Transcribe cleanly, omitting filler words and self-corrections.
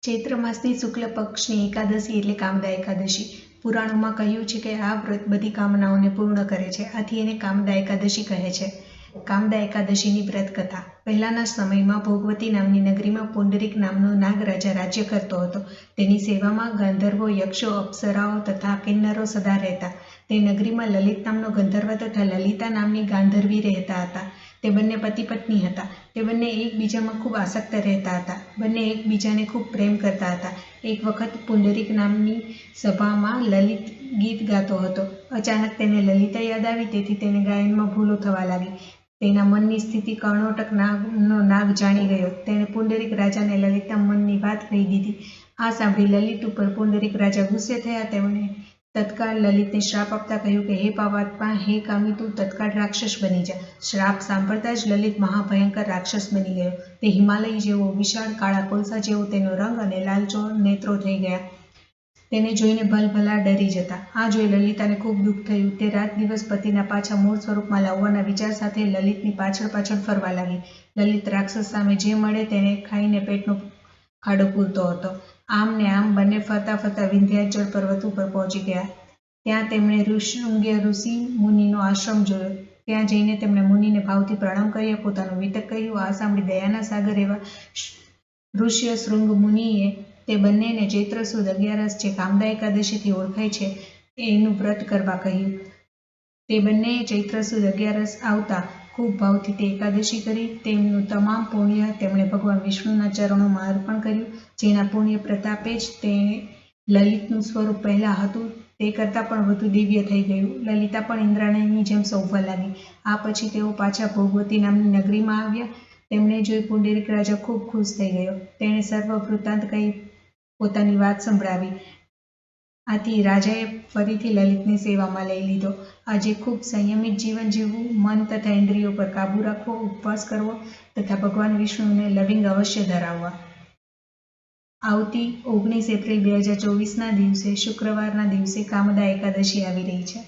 ચૈત્ર માસની શુક્લ પક્ષની એકાદશી એટલે કામદા એકાદશી. પુરાણોમાં કહ્યું છે કે આ વ્રત બધી કામનાઓને પૂર્ણ કરે છે, આથી એને કામદા એકાદશી કહે છે. કામદા એકાદશીની વ્રત કથા. પહેલાના સમયમાં ભોગવતી નામની નગરીમાં પુંડરીક નામનો નાગરાજા રાજ્ય કરતો હતો. તેની સેવામાં ગંધર્વો, યક્ષો, અપ્સરાઓ તથા કિન્નરો સદા રહેતા. તે નગરીમાં લલિત નામનો ગંધર્વ તથા લલિતા નામની ગાંધર્વી રહેતા હતા. તે બંને પતિ પત્ની હતા. તે બંને એકબીજામાં ખૂબ આસક્ત રહેતા હતા. બંને એકબીજાને ખૂબ પ્રેમ કરતા હતા. એક વખત પુંડરીક નામની સભામાં લલિત ગીત ગાતો હતો. અચાનક તેને લલિતા યાદ આવી, તેથી તેને ગાયનમાં ભૂલો થવા લાગી. તેના મનની સ્થિતિ કર્ણોટક નામનો નાગ જાણી ગયો. તેણે પુંડરીક રાજાને લલિતના મનની વાત કહી દીધી. આ સાંભળી લલિત ઉપર પુંડરીક રાજા ગુસ્સે થયા. તેમણે તત્કાળ લલિતને શ્રાપ આપતા કહ્યું કે હે પાપાત્મા, હે કામી, તું તત્કાળ રાક્ષસ બની જા. શ્રાપ સાંભળતા જ લલિત મહાભયંકર રાક્ષસ બની ગયો. તે હિમાલય જેવો વિશાળ, કાળા કોલસા જેવો તેનો રંગ અને લાલચો નેત્રો થઈ ગયા. તેને જોઈને ભલભલા ડરી જતા. આ જોઈ લલિતાને ખૂબ દુઃખ થયું. તે રાત દિવસ પતિના પાછા મૂળ સ્વરૂપમાં લાવવાના વિચાર સાથે લલિતની પાછળ પાછળ ફરવા લાગી. લલિત રાક્ષસ સામે જે મળે તેને ખાઈને પેટનો ખાડો પૂરતો હતો. આમ ને આમ બંને ફરતા ફરતા વિંધ્યાચળ પર્વત ઉપર પહોંચી ગયા. ત્યાં તેમણે ઋષ્યશૃંગ ઋષિ મુનિનો આશ્રમ જોયો. ત્યાં જઈને તેમણે મુનિને ભાવથી પ્રણામ કર્યા, પોતાનું વિતક કહ્યું. આ સાંભળી દયાના સાગર એવા ઋષ્યશૃંગ મુનિએ તે બંનેને ચૈત્ર સુદ 11 જે કામદા એકાદશીથી ઓળખાય છે એનું વ્રત કરવા કહ્યું. તે બંનેએ ચૈત્ર સુદ 11 આવતા ખૂબ ભાવથી તે એકાદશી કરી. તેમનું તમામ પુણ્ય તેમણે ભગવાન વિષ્ણુના ચરણોમાં અર્પણ કર્યું. જેના પુણ્ય પ્રતાપે જ તે લલિતનું સ્વરૂપ પહેલાં હતું તે કરતાં પણ વધુ દિવ્ય થઈ ગયું. લલિતા પણ ઇન્દ્રાણીની જેમ શોભવા લાગી. આ પછી તેઓ પાછા ભોગવતી નામની નગરીમાં આવ્યા. તેમને જોઈ પુંડરીક રાજા ખૂબ ખુશ થઈ ગયો. તેણે સર્વ વૃત્તાંત કહી પોતાની વાત સંભળાવી. આથી રાજાએ ફરીથી લલિતને સેવામાં લઈ લીધો. આજે ખૂબ સંયમિત જીવન જીવવું, મન તથા ઇન્દ્રિયો પર કાબૂ રાખવો, ઉપવાસ કરવો તથા ભગવાન વિષ્ણુને લવિંગ અવશ્ય ધરાવવા. આવતી 19 એપ્રિલ 2024ના દિવસે શુક્રવારના દિવસે કામદા એકાદશી આવી રહી છે.